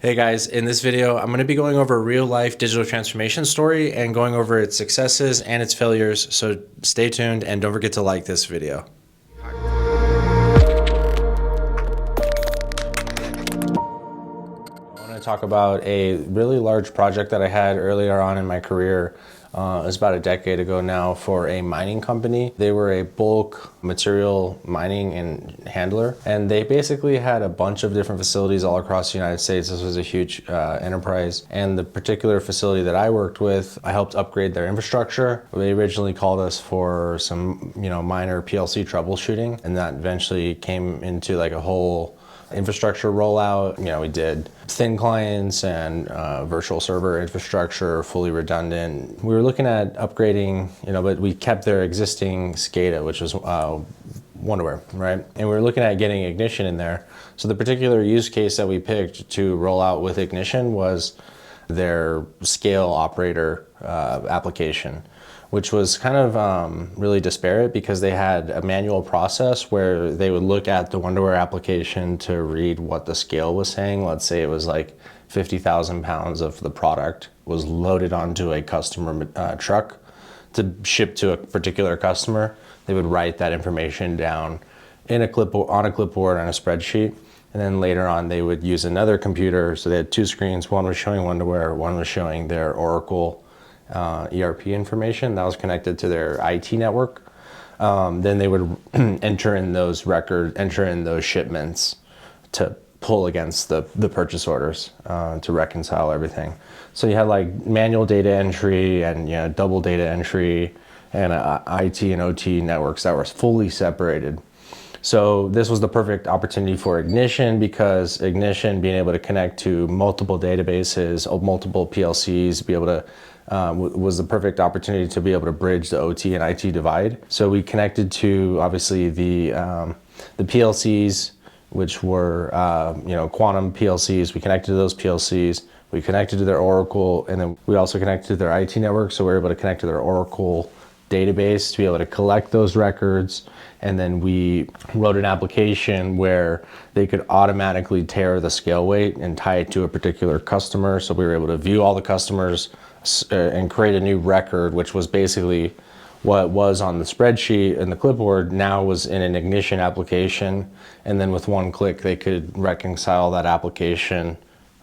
Hey guys, in this video, I'm going to be going over a real-life digital transformation story and going over its successes and its failures, so stay tuned and don't forget to like this video. I want to talk about a really large project that I had earlier on in my career. It was about a decade ago now for a mining company. They were a bulk material mining and handler, and they basically had a bunch of different facilities all across the United States. This was a huge enterprise, and the particular facility that I worked with, I helped upgrade their infrastructure. They originally called us for some, minor PLC troubleshooting, and that eventually came into like a whole infrastructure rollout. We did thin clients and virtual server infrastructure, fully redundant. We were looking at upgrading, but we kept their existing SCADA, which was Wonderware, right? And we were looking at getting Ignition in there. So the particular use case that we picked to roll out with Ignition was their scale operator application, which was kind of really disparate because they had a manual process where they would look at the Wonderware application to read what the scale was saying. Let's say it was like 50,000 pounds of the product was loaded onto a customer truck to ship to a particular customer. They would write that information down in a clipboard, on a spreadsheet. And then later on, they would use another computer. So they had two screens. One was showing Wonderware, one was showing their Oracle ERP information that was connected to their IT network. Then they would enter in those shipments to pull against the purchase orders to reconcile everything. So you had like manual data entry and double data entry and IT and OT networks that were fully separated. So this was the perfect opportunity for Ignition, because Ignition, being able to connect to multiple databases, multiple PLCs, be able to was the perfect opportunity to be able to bridge the OT and IT divide. So we connected to obviously the PLCs, which were quantum PLCs. We connected to those PLCs. We connected to their Oracle, and then we also connected to their IT network. So we were able to connect to their Oracle database to be able to collect those records. And then we wrote an application where they could automatically tear the scale weight and tie it to a particular customer. So we were able to view all the customers and create a new record, which was basically what was on the spreadsheet and the clipboard now was in an Ignition application. And then with one click, they could reconcile that application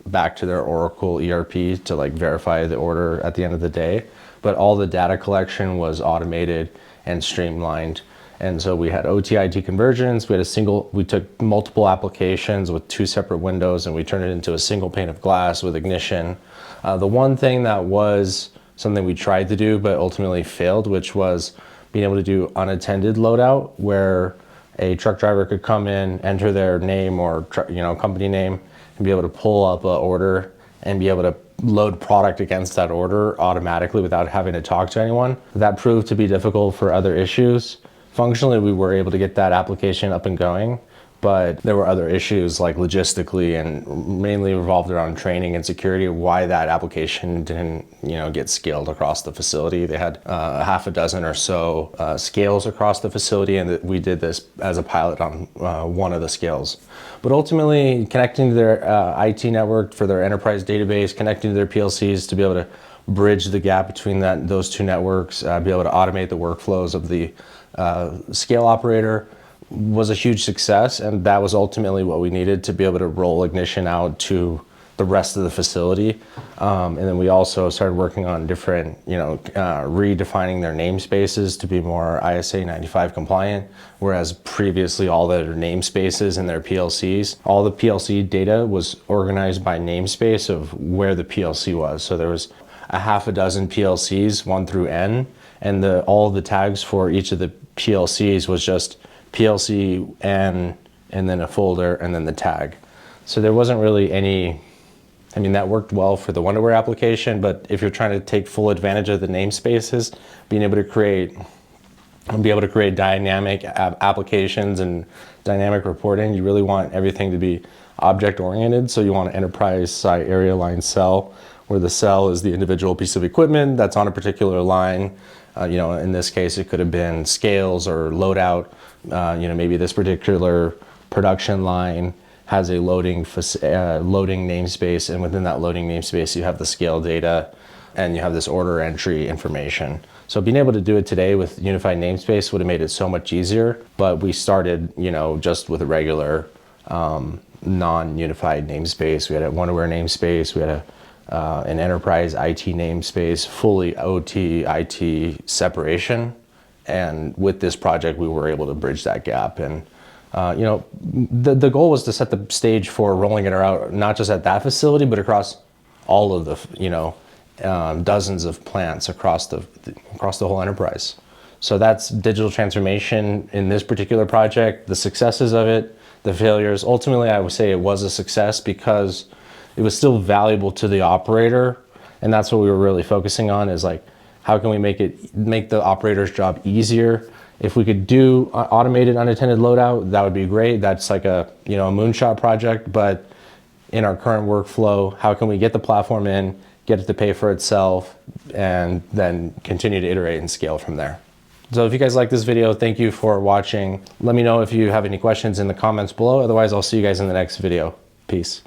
back to their Oracle ERP to like verify the order at the end of the day. But all the data collection was automated and streamlined. And so we had OT/IT convergence. We took multiple applications with two separate windows and we turned it into a single pane of glass with Ignition. The one thing that was something we tried to do but ultimately failed, which was being able to do unattended loadout, where a truck driver could come in, enter their name or company name, and be able to pull up an order and be able to load product against that order automatically without having to talk to anyone. That proved to be difficult for other issues. Functionally, we were able to get that application up and going, but there were other issues like logistically and mainly revolved around training and security, why that application didn't get scaled across the facility. They had half a dozen or so scales across the facility, and we did this as a pilot on one of the scales. But ultimately, connecting to their IT network for their enterprise database, connecting to their PLCs to be able to bridge the gap between those two networks, be able to automate the workflows of the scale operator was a huge success, and that was ultimately what we needed to be able to roll Ignition out to the rest of the facility. And then we also started working on different, redefining their namespaces to be more ISA 95 compliant, whereas previously all their namespaces in their PLCs, all the PLC data was organized by namespace of where the PLC was. So there was a half a dozen PLCs, 1 through N, and all the tags for each of the PLCs was just PLC N, and then a folder, and then the tag. So there wasn't really any, that worked well for the Wonderware application, but if you're trying to take full advantage of the namespaces, being able to create dynamic applications and dynamic reporting, you really want everything to be object-oriented. So you want an enterprise site area line cell, where the cell is the individual piece of equipment that's on a particular line. In this case, it could have been scales or loadout, maybe this particular production line has a loading namespace, and within that loading namespace, you have the scale data, and you have this order entry information. So being able to do it today with unified namespace would have made it so much easier, but we started, just with a regular non-unified namespace. We had a one-aware namespace, we had an enterprise IT namespace, fully OT, IT separation. And with this project, we were able to bridge that gap. And the goal was to set the stage for rolling it out, not just at that facility, but across all of the, dozens of plants across the whole enterprise. So that's digital transformation in this particular project, the successes of it, the failures. Ultimately, I would say it was a success because it was still valuable to the operator. And that's what we were really focusing on, is like, how can we make the operator's job easier? If we could do automated unattended loadout, that would be great. That's like a moonshot project, but in our current workflow, how can we get the platform in, get it to pay for itself, and then continue to iterate and scale from there. So if you guys like this video, thank you for watching. Let me know if you have any questions in the comments below. Otherwise, I'll see you guys in the next video. Peace.